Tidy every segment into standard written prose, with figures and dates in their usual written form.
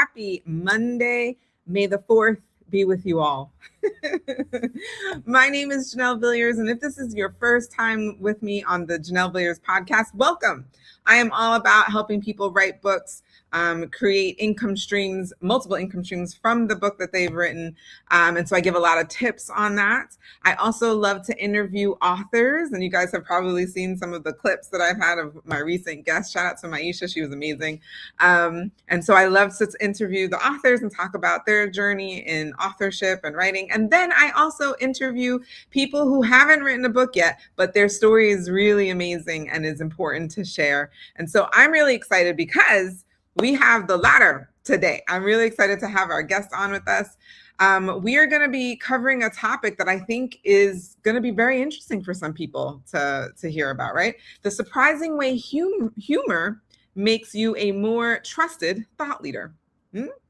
Happy Monday. May the 4th be with you all. My name is Janelle Villiers, and if this is your first time with me on the Janelle Villiers podcast, welcome. I am all about helping people write books, create income streams, multiple income streams from the book that they've written. And so I give a lot of tips on that. I also love to interview authors, and you guys have probably seen some of the clips that I've had of my recent guest. Shout out to Maisha, she was amazing. And so I love to interview the authors and talk about their journey in authorship and writing. And then I also interview people who haven't written a book yet, but their story is really amazing and is important to share. And so I'm really excited because we have the latter today. I'm really excited to have our guest on with us. We are going to be covering a topic that I think is going to be very interesting for some people to hear about, right? The surprising way humor makes you a more trusted thought leader.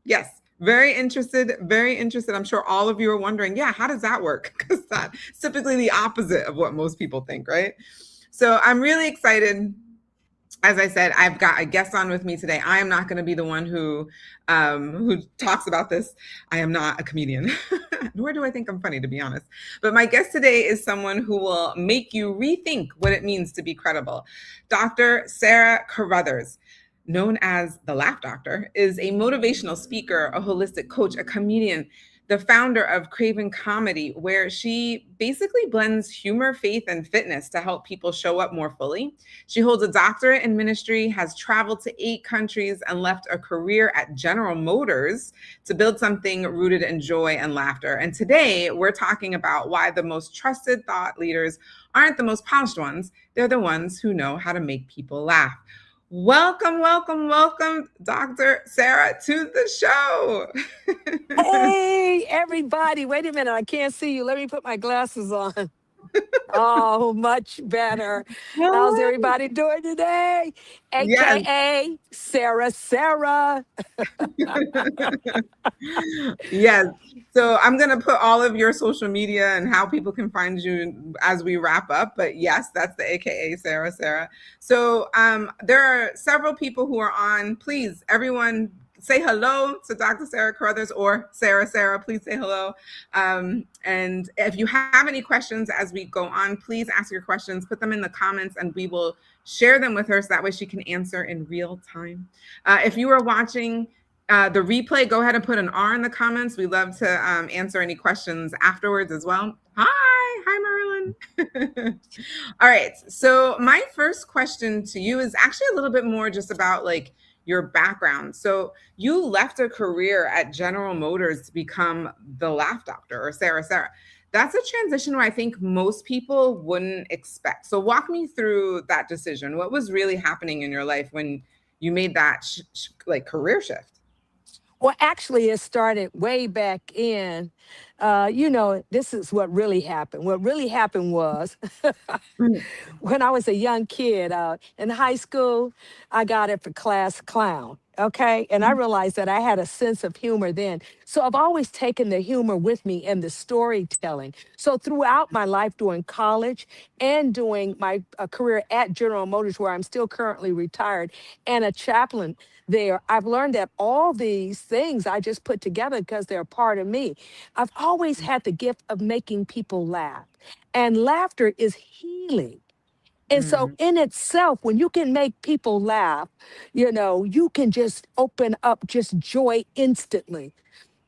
Yes. Very interested, very interested. I'm sure all of you are wondering, yeah, how does that work? Because that's typically the opposite of what most people think, right? So I'm really excited. As I said, I've got a guest on with me today. I am not going to be the one who talks about this. I am not a comedian, nor do I think I'm funny, to be honest. But my guest today is someone who will make you rethink what it means to be credible. Dr. Sarah Carothers, known as the Laugh Doctor, is a motivational speaker, a holistic coach, a comedian, the founder of Craven Comedy, where she basically blends humor, faith, and fitness to help people show up more fully. She holds a doctorate in ministry, has traveled to 8 countries, and left a career at General Motors to build something rooted in joy and laughter. And today, we're talking about why the most trusted thought leaders aren't the most polished ones. They're the ones who know how to make people laugh. Welcome, welcome, welcome, Dr. Sarah, to the show. Hey, everybody. Wait a minute. I can't see you. Let me put my glasses on. Oh, much better. How's everybody doing today? Yes. AKA Sarah. Yes. So I'm going to put all of your social media and how people can find you as we wrap up. But yes, that's the AKA Sarah. So there are several people who are on. Please, everyone, say hello to Dr. Sarah Carothers or Sarah. Please say hello. And if you have any questions as we go on, please ask your questions, put them in the comments, and we will share them with her so that way she can answer in real time. If you are watching the replay, go ahead and put an R in the comments. We love to answer any questions afterwards as well. Hi, Marilyn. All right. So my first question to you is actually a little bit more just about like your background. So you left a career at General Motors to become the Laugh Doctor or Sarah. That's a transition where I think most people wouldn't expect. So walk me through that decision. What was really happening in your life when you made that career shift? Well, actually, it started way back in. This is what really happened. What really happened was when I was a young kid in high school, I got it for class clown. Okay. And I realized that I had a sense of humor then. So I've always taken the humor with me in the storytelling. So throughout my life during college and doing my career at General Motors, where I'm still currently retired and a chaplain there, I've learned that all these things I just put together because they're a part of me. I've always had the gift of making people laugh, and laughter is healing. And so in itself, when you can make people laugh, you can just open up just joy instantly.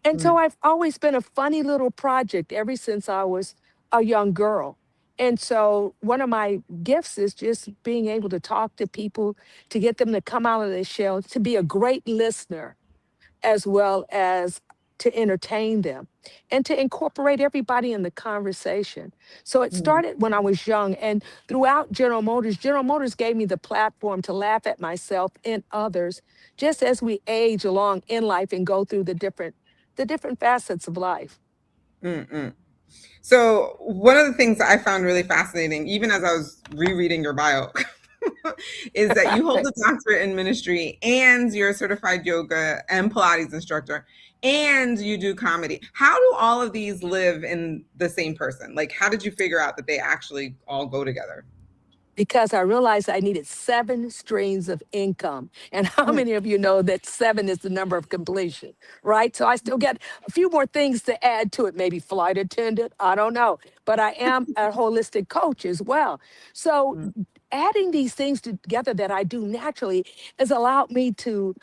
And so I've always been a funny little project ever since I was a young girl. And so one of my gifts is just being able to talk to people, to get them to come out of their shell, to be a great listener, as well as to entertain them and to incorporate everybody in the conversation. So it started when I was young, and throughout General Motors gave me the platform to laugh at myself and others, just as we age along in life and go through the different facets of life. So one of the things that I found really fascinating, even as I was rereading your bio, is that you hold a doctorate in ministry and you're a certified yoga and Pilates instructor and you do comedy. How do all of these live in the same person? Like, how did you figure out that they actually all go together? because I realized I needed 7 streams of income. And how Mm, many of you know that 7 is the number of completion, right? So I still get a few more things to add to it, maybe flight attendant, I don't know. But I am a holistic coach as well. So mm, adding these things together that I do naturally has allowed me to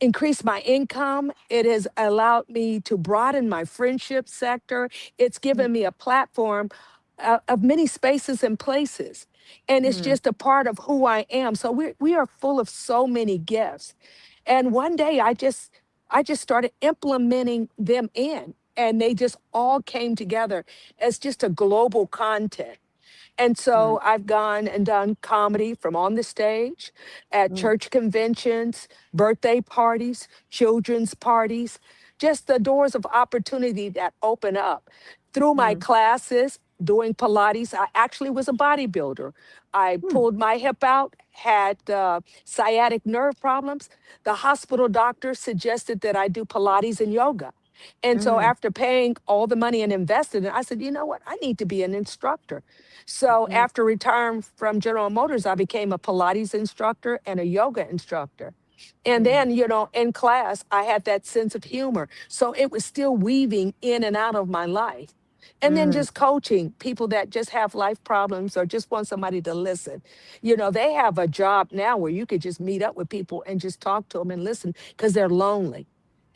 increase my income. It has allowed me to broaden my friendship sector. It's mm, given me a platform of many spaces and places. And it's mm, just a part of who I am. So we are full of so many gifts. And one day I just started implementing them in, and they just all came together as just a global content. And mm, so I've gone and done comedy from on the stage, at mm, church conventions, birthday parties, children's parties, just the doors of opportunity that open up. Through my mm, classes, doing Pilates, I actually was a bodybuilder. I mm, pulled my hip out, had sciatic nerve problems. The hospital doctor suggested that I do Pilates and yoga. And so mm, after paying all the money and invested, I said, you know what? I need to be an instructor. So mm, after retiring from General Motors, I became a Pilates instructor and a yoga instructor. And mm, then, in class, I had that sense of humor. So it was still weaving in and out of my life. And then mm, just coaching people that just have life problems or just want somebody to listen. They have a job now where you could just meet up with people and just talk to them and listen because they're lonely.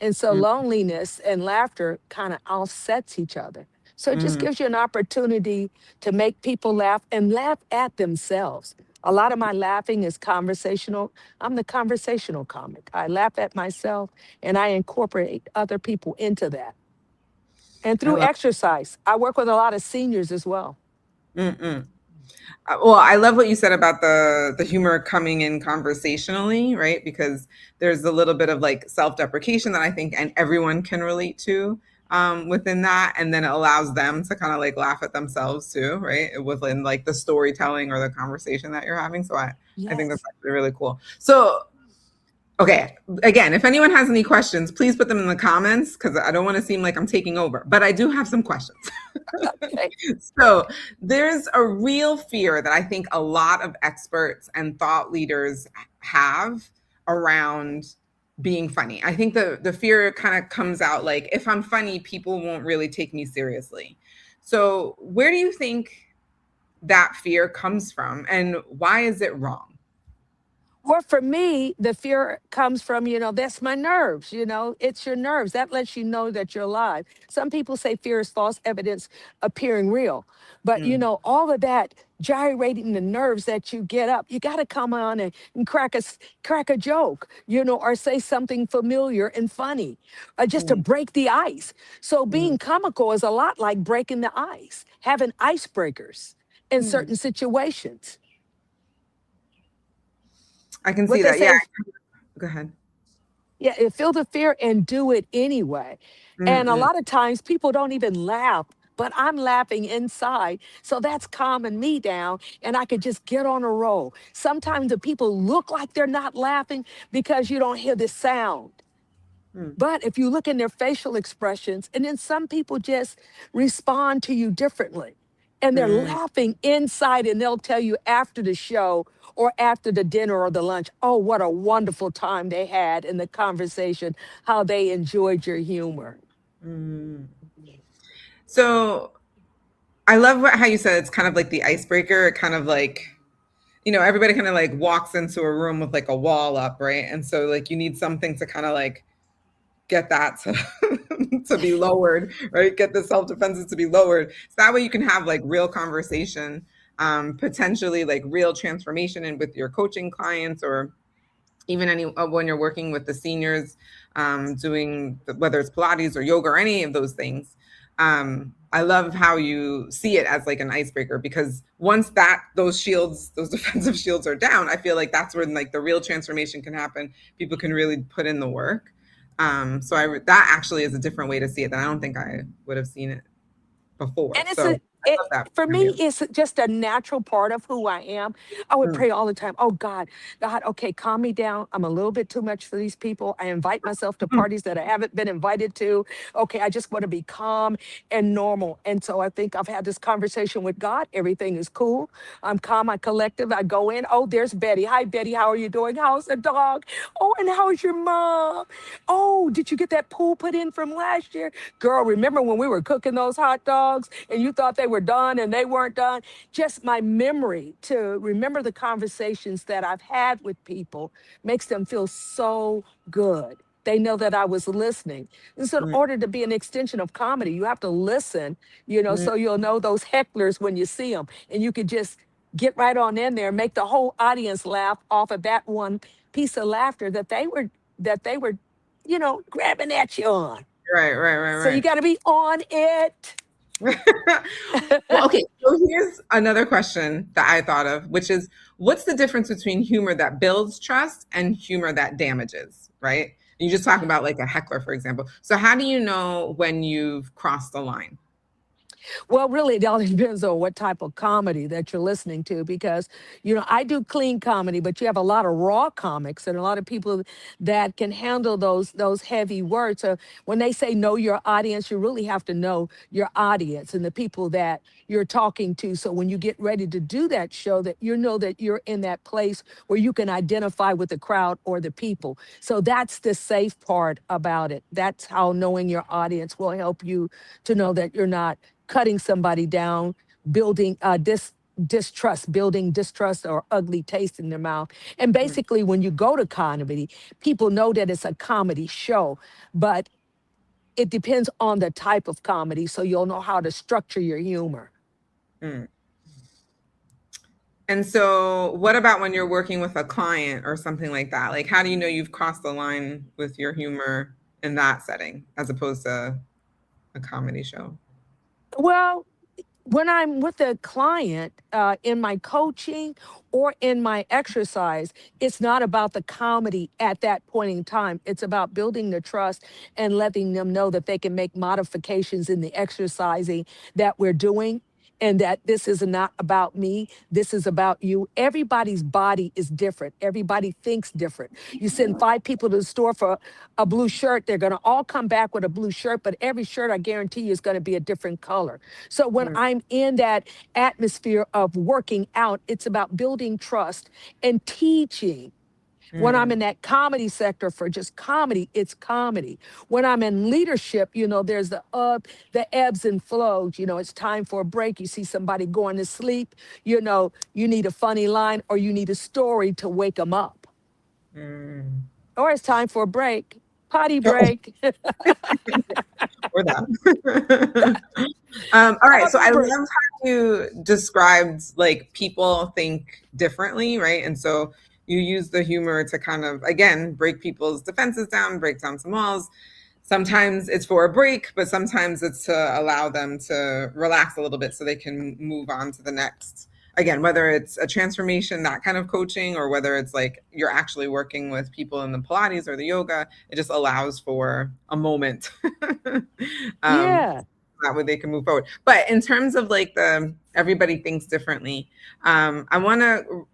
And so mm, loneliness and laughter kind of offsets each other. So it just mm. gives you an opportunity to make people laugh and laugh at themselves. A lot of my laughing is conversational. I'm the conversational comic. I laugh at myself and I incorporate other people into that. And I through love. exercise, I work with a lot of seniors as well. Mm-mm. Well, I love what you said about the humor coming in conversationally, right? Because there's a little bit of like self-deprecation that I think and everyone can relate to within that, and then it allows them to kind of like laugh at themselves too, right? Within like the storytelling or the conversation that you're having. So I think that's Yes. actually really cool. So okay, again, if anyone has any questions, please put them in the comments because I don't want to seem like I'm taking over, but I do have some questions. Okay. So there's a real fear that I think a lot of experts and thought leaders have around being funny. I think the fear kind of comes out like if I'm funny, people won't really take me seriously. So where do you think that fear comes from and why is it wrong? Or for me, the fear comes from, that's my nerves, it's your nerves. That lets you know that you're alive. Some people say fear is false evidence appearing real. But, Mm, all of that gyrating the nerves that you get up, you got to come on and crack a joke, or say something familiar and funny, just to mm, break the ice. So mm, being comical is a lot like breaking the ice, having icebreakers in mm. certain situations. I can What see they that. Yeah, say is, go ahead. yeah, feel the fear and do it anyway. And a Mm-mm, lot of times people don't even laugh, but I'm laughing inside. So that's calming me down and I could just get on a roll. Sometimes the people look like they're not laughing because you don't hear the sound. mm, But if you look in their facial expressions, and then some people just respond to you differently. And they're mm, laughing inside, and they'll tell you after the show or after the dinner or the lunch, oh, what a wonderful time they had in the conversation, how they enjoyed your humor. mm. So I love how you said it's kind of like the icebreaker. It kind of like, everybody kind of like walks into a room with like a wall up, right? And so like you need something to kind of like get that to to be lowered, right? Get the self defenses to be lowered. So that way you can have like real conversation, potentially like real transformation and with your coaching clients or even when you're working with the seniors, doing whether it's Pilates or yoga or any of those things. I love how you see it as like an icebreaker because once those shields, those defensive shields are down, I feel like that's when like the real transformation can happen. People can really put in the work. So that actually is a different way to see it that I don't think I would have seen it before. And it's a So it love that for from me, you. it's just a natural part of who I am. I would Mm, pray all the time. Oh God, okay, calm me down. I'm a little bit too much for these people. I invite myself to mm, parties that I haven't been invited to. Okay, I just want to be calm and normal. And so I think I've had this conversation with God. Everything is cool. I'm calm. I'm collective. I go in. Oh, there's Betty. Hi, Betty. How are you doing? How's the dog? Oh, and how's your mom? Oh, did you get that pool put in from last year? Girl, remember when we were cooking those hot dogs and you thought they were done and they weren't done? Just my memory to remember the conversations that I've had with people makes them feel so good. They know that I was listening. And so, in mm, order to be an extension of comedy, you have to listen, mm. so you'll know those hecklers when you see them. And you could just get right on in there, make the whole audience laugh off of that one piece of laughter that they were grabbing at you on. Right, right, right, So you right. got to be on it. Well, okay, so here's another question that I thought of, which is what's the difference between humor that builds trust and humor that damages, right? You just talk about like a heckler, for example. So how do you know when you've crossed the line? Well, really, it all depends on what type of comedy that you're listening to because, I do clean comedy, but you have a lot of raw comics and a lot of people that can handle those heavy words. So when they say know your audience, you really have to know your audience and the people that you're talking to. So when you get ready to do that show, that you know that you're in that place where you can identify with the crowd or the people. So that's the safe part about it. That's how knowing your audience will help you to know that you're not cutting somebody down, building building distrust or ugly taste in their mouth. And Mm, basically, when you go to comedy, people know that it's a comedy show, but it depends on the type of comedy. So you'll know how to structure your humor. mm. And so, what about when you're working with a client or something like that? Like, how do you know you've crossed the line with your humor in that setting as opposed to a comedy show? Well, when I'm with a client in my coaching or in my exercise, it's not about the comedy at that point in time. It's about building the trust and letting them know that they can make modifications in the exercising that we're doing. And that this is not about me. This is about you. Everybody's body is different. Everybody thinks different. You send 5 people to the store for a blue shirt, they're going to all come back with a blue shirt, but every shirt, I guarantee you, is going to be a different color. So when Mm, I'm in that atmosphere of working out, it's about building trust and teaching. When I'm mm, in that comedy sector for just comedy, it's comedy. When I'm in leadership, there's the ebbs and flows. It's time for a break. You see somebody going to sleep, you need a funny line or you need a story to wake them up. mm. Or it's time for a break, potty Oh, break. or that. All right. So I Break. love how you described like people think differently, right? And so you use the humor to kind of, again, break people's defenses down, break down some walls. Sometimes it's for a break, but sometimes it's to allow them to relax a little bit so they can move on to the next. Again, whether it's a transformation, that kind of coaching, or whether it's like you're actually working with people in the Pilates or the yoga, it just allows for a moment. um, Yeah. that way they can move forward. But in terms of like the everybody thinks differently, I want to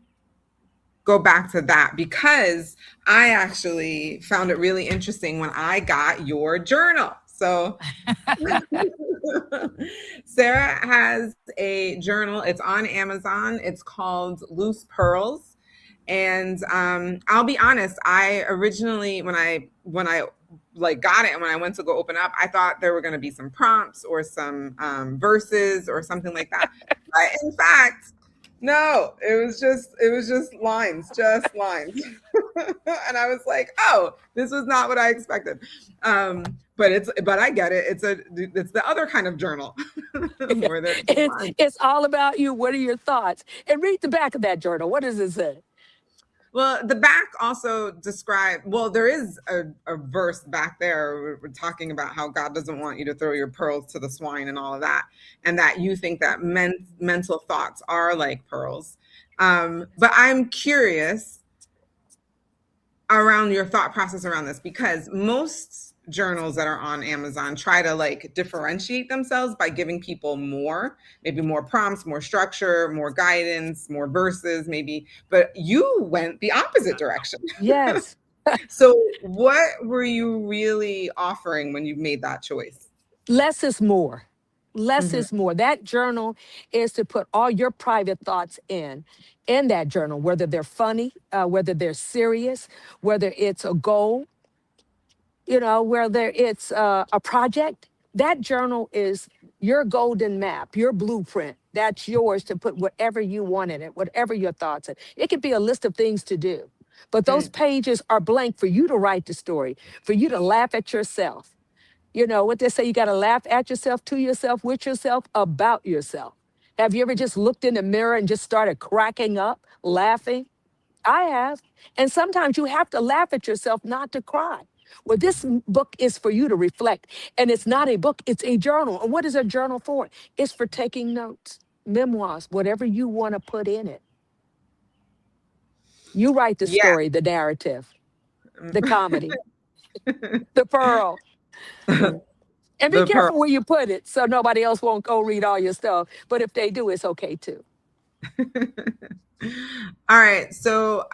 go back to that because I actually found it really interesting when I got your journal. So Sarah has a journal. It's on Amazon. It's called Loose Pearls. And I'll be honest, I originally when I like got it and when I went to go open up, I thought there were going to be some prompts or some verses or something like that. But in fact, no, it was just lines, just lines. And I was like, oh, this was not what I expected. But I get it. It's the other kind of journal where there's just It's lines. it's all about you. What are your thoughts? And read the back of that journal. What does it say? Well, the back also well, there is a verse back there. We're talking about how God doesn't want you to throw your pearls to the swine and all of that, and that you think that mental thoughts are like pearls. But I'm curious around your thought process around this because most journals that are on Amazon try to like differentiate themselves by giving people more, maybe more prompts, more structure, more guidance, more verses, maybe. But you went the opposite direction. Yes. So, what were you really offering when you made that choice? Less is more. Less Mhm, is more. That journal is to put all your private thoughts in that journal, whether they're funny, whether they're serious, whether it's a goal, whether it's a project. That journal is your golden map, your blueprint. That's yours to put whatever you want in it, whatever your thoughts are. It could be a list of things to do, but those mm, pages are blank for you to write the story, for you to laugh at yourself. You know what they say, you got to laugh at yourself, to yourself, with yourself, about yourself. Have you ever just looked in the mirror and just started cracking up, laughing? I have. And sometimes you have to laugh at yourself not to cry. Well, this book is for you to reflect. And it's not a book, it's a journal. And what is a journal for? It's for taking notes, memoirs, whatever you want to put in it. You write the yeah. story, the narrative, the comedy, the pearl. And be The pearl. careful where you put it so nobody else won't go read all your stuff. But if they do, it's okay too. All right. So,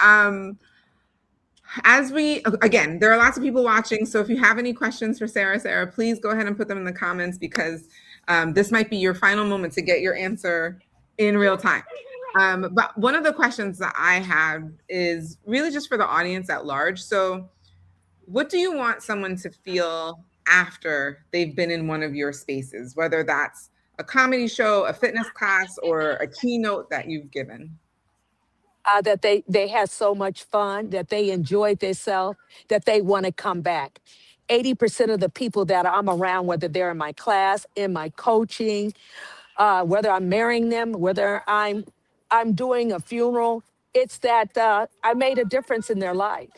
as we, again, there are lots of people watching. So if you have any questions for Sarah, please go ahead and put them in the comments because this might be your final moment to get your answer in real time. But one of the questions that I have is really just for the audience at large. So what do you want someone to feel after they've been in one of your spaces, whether that's a comedy show, a fitness class, or a keynote that you've given? That they had so much fun, that they enjoyed themselves, that they want to come back. 80% of the people that I'm around, whether they're in my class, in my coaching, whether I'm marrying them, whether I'm doing a funeral, it's that I made a difference in their life,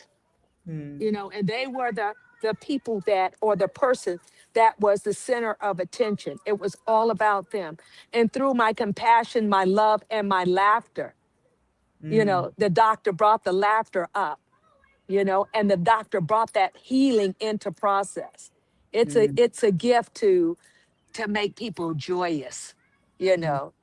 Hmm. and they were the people that, or the person that was the center of attention. It was all about them. And through my compassion, my love, and my laughter, Hmm. the doctor brought the laughter up, and the doctor brought that healing into process. It's a Hmm. it's a gift to make people joyous, you know.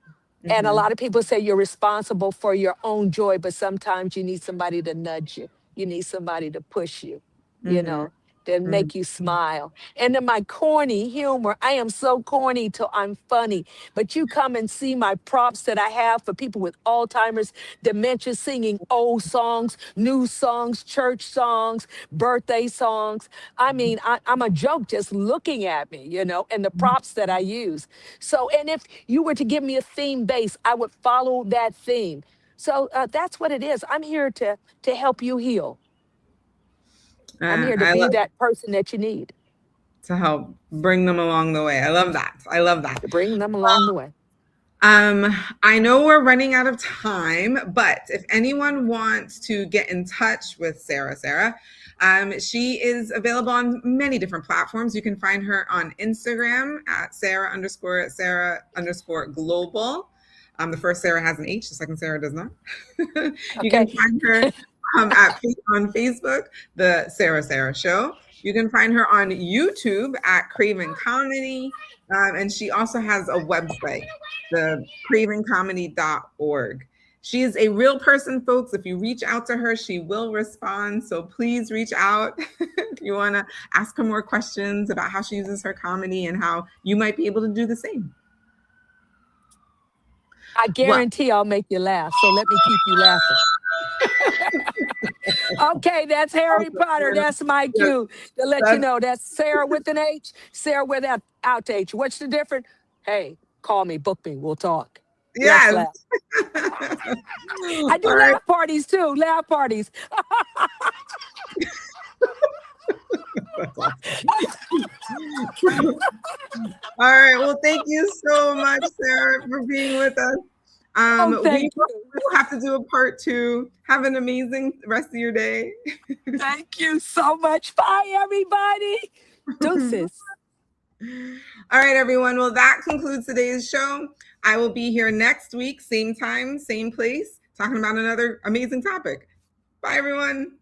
And a Hmm. lot of people say you're responsible for your own joy, but sometimes you need somebody to nudge you. You need somebody to push you, you Hmm. know, to Hmm. make you smile. And then my corny humor, I am so corny till I'm funny. But you come and see my props that I have for people with Alzheimer's, dementia, singing old songs, new songs, church songs, birthday songs. I mean, I'm a joke just looking at me, and the props that I use. So, and if you were to give me a theme base, I would follow that theme. So that's what it is. I'm here to help you heal. I'm here to I be love that person that you need, to help bring them along the way. I love that. I love that. to bring them along the way. I know we're running out of time, but if anyone wants to get in touch with Sarah, she is available on many different platforms. You can find her on Instagram at Sarah underscore global. The first Sarah has an H, the second Sarah does not. You Okay. can find her on Facebook, The Sarah Show. You can find her on YouTube at Craven Comedy. And she also has a website, the cravencomedy.org. She is a real person, folks. If you reach out to her, she will respond. So please reach out if you want to ask her more questions about how she uses her comedy and how you might be able to do the same. I Well, guarantee I'll make you laugh. So let me keep you laughing. Okay, that's Harry Potter. That's my yes, cue to let you that's know that's Sarah with an H, Sarah without H. What's the difference? Hey, call me, book me, we'll talk. Let's yes. laugh. I do All right. laugh parties too, laugh parties. That's awesome. All right. Well, thank you so much, Sarah, for being with us. Oh, We thank you. will have to do a part two. Have an amazing rest of your day. Thank you so much. Bye, everybody. Deuces. All right, everyone. Well, that concludes today's show. I will be here next week, same time, same place, talking about another amazing topic. Bye, everyone.